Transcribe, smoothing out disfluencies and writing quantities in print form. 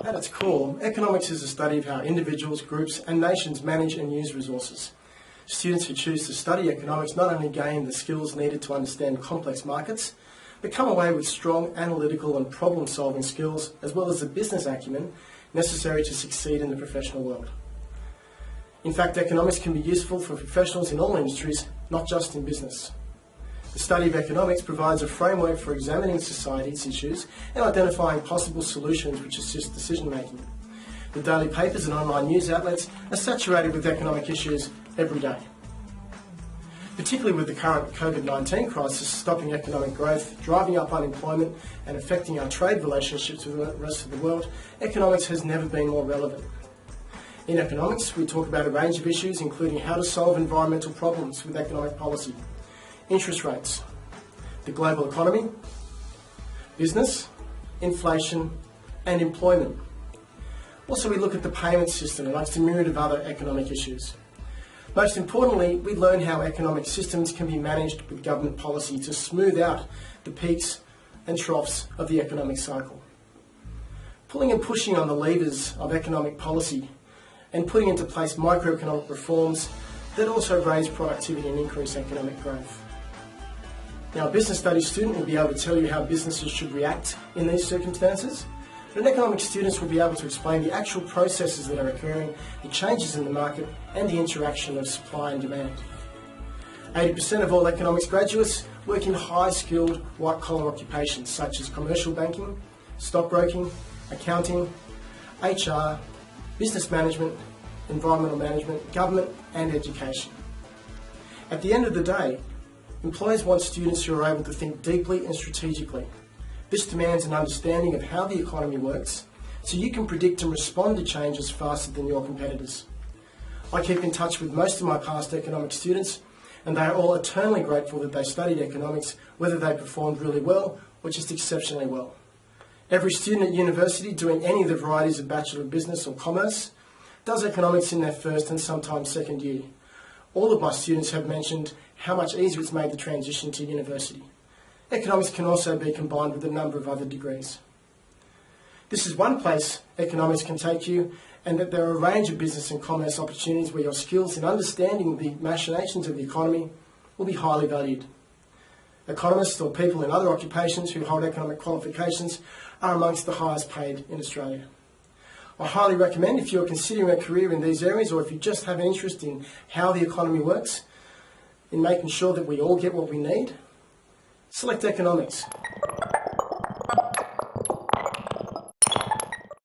At its core, economics is a study of how individuals, groups and nations manage and use resources. Students who choose to study economics not only gain the skills needed to understand complex markets, but come away with strong analytical and problem-solving skills, as well as the business acumen necessary to succeed in the professional world. In fact, economics can be useful for professionals in all industries, not just in business. The study of economics provides a framework for examining society's issues and identifying possible solutions which assist decision-making. The daily papers and online news outlets are saturated with economic issues every day. Particularly with the current COVID-19 crisis stopping economic growth, driving up unemployment and affecting our trade relationships with the rest of the world, economics has never been more relevant. In economics, we talk about a range of issues including how to solve environmental problems with economic policy, interest rates, the global economy, business, inflation and employment. Also, we look at the payment system amongst a myriad of other economic issues. Most importantly, we learn how economic systems can be managed with government policy to smooth out the peaks and troughs of the economic cycle. Pulling and pushing on the levers of economic policy and putting into place microeconomic reforms that also raise productivity and increase economic growth. Now, a business studies student will be able to tell you how businesses should react in these circumstances, but an economics student will be able to explain the actual processes that are occurring, the changes in the market and the interaction of supply and demand. 80% of all economics graduates work in high-skilled white-collar occupations such as commercial banking, stockbroking, accounting, HR, business management, environmental management, government and education. At the end of the day, employers want students who are able to think deeply and strategically. This demands an understanding of how the economy works, so you can predict and respond to changes faster than your competitors. I keep in touch with most of my past economics students, and they are all eternally grateful that they studied economics, whether they performed really well or just exceptionally well. Every student at university doing any of the varieties of Bachelor of Business or Commerce does economics in their first and sometimes second year. All of my students have mentioned how much easier it's made the transition to university. Economics can also be combined with a number of other degrees. This is one place economics can take you, and that there are a range of business and commerce opportunities where your skills in understanding the machinations of the economy will be highly valued. Economists or people in other occupations who hold economic qualifications are amongst the highest paid in Australia. I highly recommend, if you're considering a career in these areas, or if you just have an interest in how the economy works, in making sure that we all get what we need, select economics.